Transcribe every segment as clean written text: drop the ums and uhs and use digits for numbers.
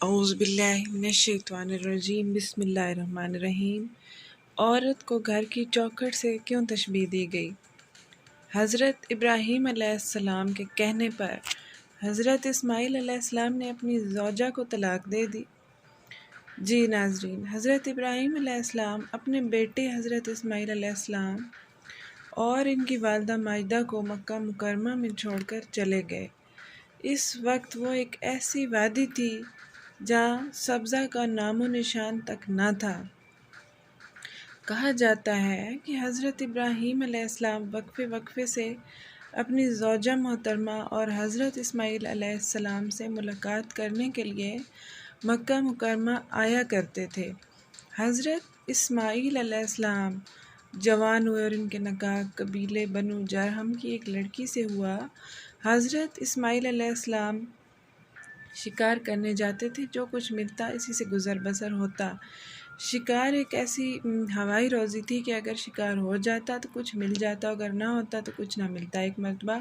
اعوذ باللہ من الشیطان الرجیم بسم اللہ الرحمن الرحیم۔ عورت کو گھر کی چوکھٹ سے کیوں تشبیہ دی گئی؟ حضرت ابراہیم علیہ السلام کے کہنے پر حضرت اسماعیل علیہ السلام نے اپنی زوجہ کو طلاق دے دی۔ جی ناظرین، حضرت ابراہیم علیہ السلام اپنے بیٹے حضرت اسماعیل علیہ السلام اور ان کی والدہ ماجدہ کو مکہ مکرمہ میں چھوڑ کر چلے گئے۔ اس وقت وہ ایک ایسی وادی تھی جہاں سبزہ کا نام و نشان تک نہ تھا۔ کہا جاتا ہے کہ حضرت ابراہیم علیہ السلام وقفے وقفے سے اپنی زوجہ محترمہ اور حضرت اسماعیل علیہ السلام سے ملاقات کرنے کے لیے مکہ مکرمہ آیا کرتے تھے۔ حضرت اسماعیل علیہ السلام جوان ہوئے اور ان کے نکاح قبیلے بنو جرہم کی ایک لڑکی سے ہوا۔ حضرت اسماعیل علیہ السلام شکار کرنے جاتے تھے، جو کچھ ملتا اسی سے گزر بسر ہوتا۔ شکار ایک ایسی ہوائی روزی تھی کہ اگر شکار ہو جاتا تو کچھ مل جاتا، اگر نہ ہوتا تو کچھ نہ ملتا۔ ایک مرتبہ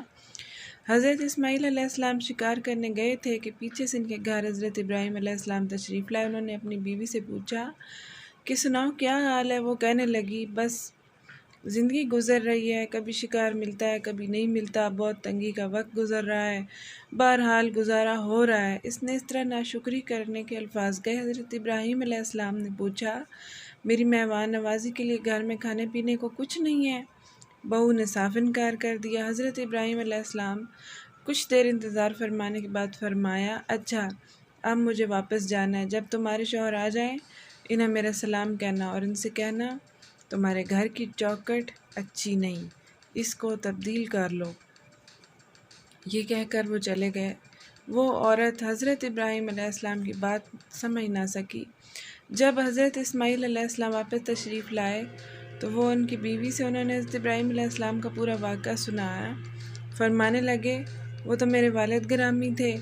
حضرت اسماعیل علیہ السلام شکار کرنے گئے تھے کہ پیچھے سے ان کے گھر حضرت ابراہیم علیہ السلام تشریف لائے۔ انہوں نے اپنی بیوی سے پوچھا کہ سناؤ کیا حال ہے؟ وہ کہنے لگی بس زندگی گزر رہی ہے، کبھی شکار ملتا ہے کبھی نہیں ملتا، بہت تنگی کا وقت گزر رہا ہے، بہرحال گزارا ہو رہا ہے۔ اس نے اس طرح ناشکری کرنے کے الفاظ کہے۔ حضرت ابراہیم علیہ السلام نے پوچھا میری مہمان نوازی کے لیے گھر میں کھانے پینے کو کچھ نہیں ہے؟ بہو نے صاف انکار کر دیا۔ حضرت ابراہیم علیہ السلام کچھ دیر انتظار فرمانے کے بعد فرمایا اچھا اب مجھے واپس جانا ہے، جب تمہارے شوہر آ جائیں انہیں میرا سلام کہنا اور ان سے کہنا تمہارے گھر کی چوکھٹ اچھی نہیں، اس کو تبدیل کر لو۔ یہ کہہ کر وہ چلے گئے۔ وہ عورت حضرت ابراہیم علیہ السلام کی بات سمجھ نہ سکی۔ جب حضرت اسماعیل علیہ السلام واپس تشریف لائے تو وہ ان کی بیوی سے انہوں نے حضرت ابراہیم علیہ السلام کا پورا واقعہ سنایا۔ فرمانے لگے وہ تو میرے والد گرامی تھے،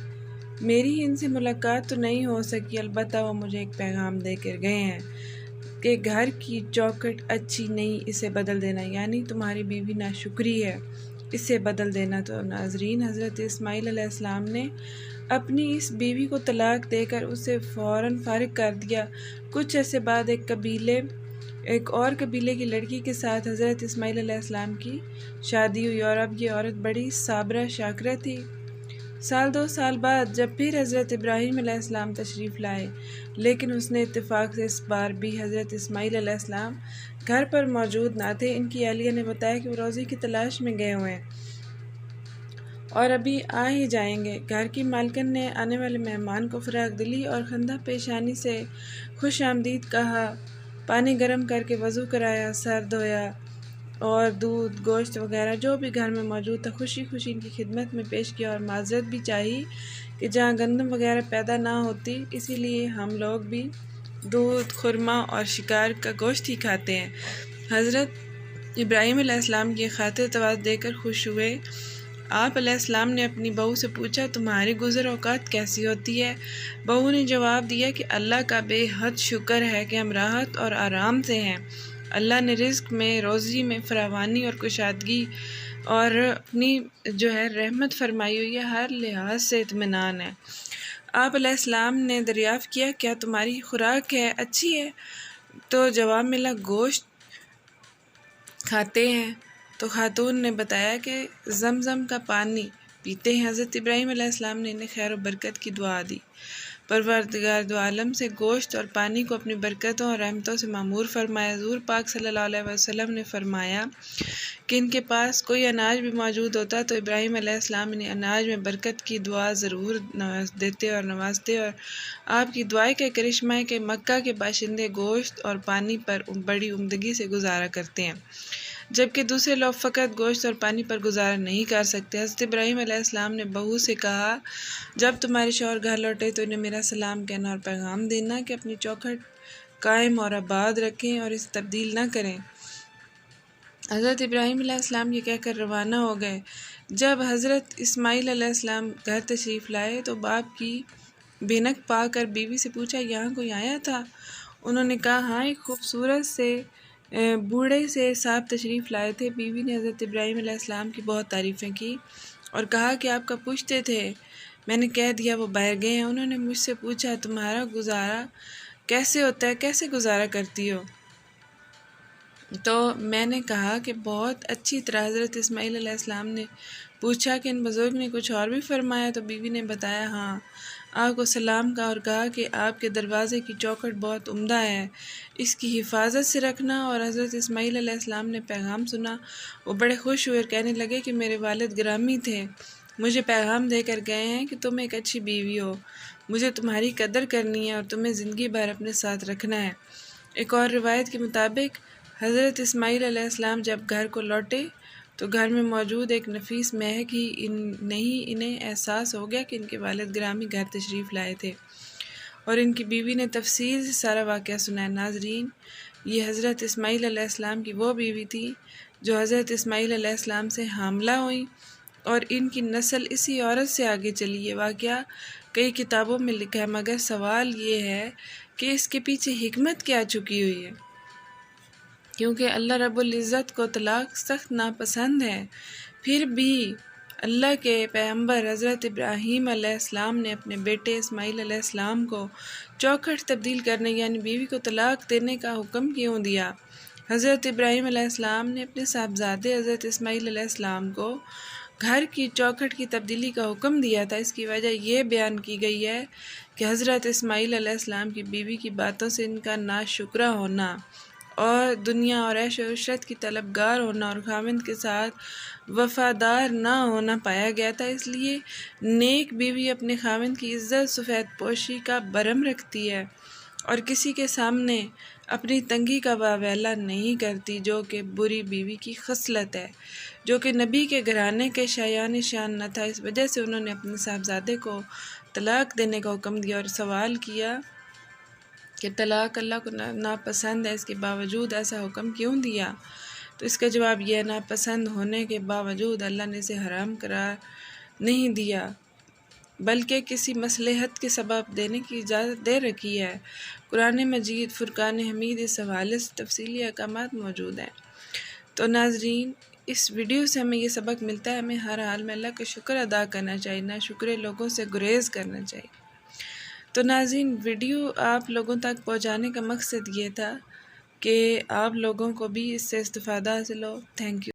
میری ان سے ملاقات تو نہیں ہو سکی، البتہ وہ مجھے ایک پیغام دے کر گئے ہیں کہ گھر کی چوکھٹ اچھی نہیں، اسے بدل دینا، یعنی تمہاری بیوی ناشکری ہے، اسے بدل دینا۔ تو ناظرین، حضرت اسماعیل علیہ السلام نے اپنی اس بیوی کو طلاق دے کر اسے فوراً فارغ کر دیا۔ کچھ عرصے بعد ایک اور قبیلے کی لڑکی کے ساتھ حضرت اسماعیل علیہ السلام کی شادی ہوئی اور اب یہ عورت بڑی صابرہ شاکرہ تھی۔ سال 2 سال بعد جب پھر حضرت ابراہیم علیہ السلام تشریف لائے، لیکن اس نے اتفاق سے اس بار بھی حضرت اسماعیل علیہ السلام گھر پر موجود نہ تھے۔ ان کی اہلیہ نے بتایا کہ وہ روزی کی تلاش میں گئے ہوئے ہیں اور ابھی آ ہی جائیں گے۔ گھر کی مالکن نے آنے والے مہمان کو فراخ دلی اور خندہ پیشانی سے خوش آمدید کہا، پانی گرم کر کے وضو کرایا، سر دھویا اور دودھ گوشت وغیرہ جو بھی گھر میں موجود تھا خوشی خوشی ان کی خدمت میں پیش کیا اور معذرت بھی چاہی کہ جہاں گندم وغیرہ پیدا نہ ہوتی، اسی لیے ہم لوگ بھی دودھ، خرما اور شکار کا گوشت ہی کھاتے ہیں۔ حضرت ابراہیم علیہ السلام کی خاطر تواضع دے کر خوش ہوئے۔ آپ علیہ السلام نے اپنی بہو سے پوچھا تمہاری گزر اوقات کیسی ہوتی ہے؟ بہو نے جواب دیا کہ اللہ کا بے حد شکر ہے کہ ہم راحت اور آرام سے ہیں، اللہ نے رزق میں، روزی میں فراوانی اور کشادگی اور اپنی رحمت فرمائی ہوئی ہے، ہر لحاظ سے اطمینان ہے۔ آپ علیہ السلام نے دریافت کیا کیا تمہاری خوراک ہے اچھی ہے؟ تو جواب ملا گوشت کھاتے ہیں۔ تو خاتون نے بتایا کہ زمزم کا پانی پیتے ہیں۔ حضرت ابراہیم علیہ السلام نے انہیں خیر و برکت کی دعا دی۔ پروردگار دو عالم سے گوشت اور پانی کو اپنی برکتوں اور رحمتوں سے معمور فرمایا۔ حضور پاک صلی اللہ علیہ وسلم نے فرمایا کہ ان کے پاس کوئی اناج بھی موجود ہوتا تو ابراہیم علیہ السلام انہیں اناج میں برکت کی دعا ضرور دیتے اور نوازتے، اور آپ کی دعائیں کا کرشمہ ہے کہ مکہ کے باشندے گوشت اور پانی پر بڑی عمدگی سے گزارا کرتے ہیں، جبکہ دوسرے لوگ فقط گوشت اور پانی پر گزارا نہیں کر سکتے۔ حضرت ابراہیم علیہ السلام نے بہو سے کہا جب تمہارے شوہر گھر لوٹے تو انہیں میرا سلام کہنا اور پیغام دینا کہ اپنی چوکھٹ قائم اور آباد رکھیں اور اسے تبدیل نہ کریں۔ حضرت ابراہیم علیہ السلام یہ کہہ کر روانہ ہو گئے۔ جب حضرت اسماعیل علیہ السلام گھر تشریف لائے تو باپ کی بھنک پا کر بیوی سے پوچھا یہاں کوئی آیا تھا؟ انہوں نے کہا ہاں، ایک خوبصورت سے بوڑھے سے صاحب تشریف لائے تھے۔ بیوی نے حضرت ابراہیم علیہ السلام کی بہت تعریفیں کی اور کہا کہ آپ کا پوچھتے تھے میں نے کہہ دیا وہ باہر گئے ہیں۔ انہوں نے مجھ سے پوچھا تمہارا گزارا کیسے ہوتا ہے، کیسے گزارا کرتی ہو؟ تو میں نے کہا کہ بہت اچھی طرح۔ حضرت اسماعیل علیہ السلام نے پوچھا کہ ان بزرگ نے کچھ اور بھی فرمایا؟ تو بیوی نے بتایا ہاں، آپ کو سلام کہا اور کہا کہ آپ کے دروازے کی چوکھٹ بہت عمدہ ہے، اس کی حفاظت سے رکھنا۔ اور حضرت اسماعیل علیہ السلام نے پیغام سنا، وہ بڑے خوش ہوئے اور کہنے لگے کہ میرے والد گرامی تھے، مجھے پیغام دے کر گئے ہیں کہ تم ایک اچھی بیوی ہو، مجھے تمہاری قدر کرنی ہے اور تمہیں زندگی بھر اپنے ساتھ رکھنا ہے۔ ایک اور روایت کے مطابق حضرت اسماعیل علیہ السلام جب گھر کو لوٹے تو گھر میں موجود ایک نفیس مہک ہی انہیں احساس ہو گیا کہ ان کے والد گرامی گھر تشریف لائے تھے، اور ان کی بیوی نے تفصیل سے سارا واقعہ سنایا۔ ناظرین، یہ حضرت اسماعیل علیہ السلام کی وہ بیوی تھی جو حضرت اسماعیل علیہ السلام سے حاملہ ہوئیں، اور ان کی نسل اسی عورت سے آگے چلی۔ یہ واقعہ کئی کتابوں میں لکھا ہے، مگر سوال یہ ہے کہ اس کے پیچھے حکمت کیا چھپی ہوئی ہے؟ کیونکہ اللہ رب العزت کو طلاق سخت ناپسند ہے، پھر بھی اللہ کے پیغمبر حضرت ابراہیم علیہ السلام نے اپنے بیٹے اسماعیل علیہ السلام کو چوکھٹ تبدیل کرنے یعنی بیوی کو طلاق دینے کا حکم کیوں دیا؟ حضرت ابراہیم علیہ السلام نے اپنے صاحبزادے حضرت اسماعیل علیہ السلام کو گھر کی چوکھٹ کی تبدیلی کا حکم دیا تھا۔ اس کی وجہ یہ بیان کی گئی ہے کہ حضرت اسماعیل علیہ السلام کی بیوی کی باتوں سے ان کا ناشکرہ ہونا اور دنیا اور عیش و عشرت کی طلبگار ہونا اور خاوند کے ساتھ وفادار نہ ہونا پایا گیا تھا۔ اس لیے نیک بیوی اپنے خاوند کی عزت سفید پوشی کا برم رکھتی ہے اور کسی کے سامنے اپنی تنگی کا واویلا نہیں کرتی، جو کہ بری بیوی کی خصلت ہے، جو کہ نبی کے گھرانے کے شایان شان نہ تھا۔ اس وجہ سے انہوں نے اپنے صاحبزادے کو طلاق دینے کا حکم دیا اور سوال کیا کہ طلاق اللہ کو ناپسند ہے، اس کے باوجود ایسا حکم کیوں دیا؟ تو اس کا جواب یہ ہے، ناپسند ہونے کے باوجود اللہ نے اسے حرام قرار نہیں دیا، بلکہ کسی مصلحت کے سبب دینے کی اجازت دے رکھی ہے۔ قرآن مجید فرقان حمید اس حوالے سے تفصیلی احکامات موجود ہیں۔ تو ناظرین، اس ویڈیو سے ہمیں یہ سبق ملتا ہے، ہمیں ہر حال میں اللہ کا شکر ادا کرنا چاہیے، نہ شکر لوگوں سے گریز کرنا چاہیے۔ تو ناظرین، ویڈیو آپ لوگوں تک پہنچانے کا مقصد یہ تھا کہ آپ لوگوں کو بھی اس سے استفادہ حاصل ہو۔ Thank you.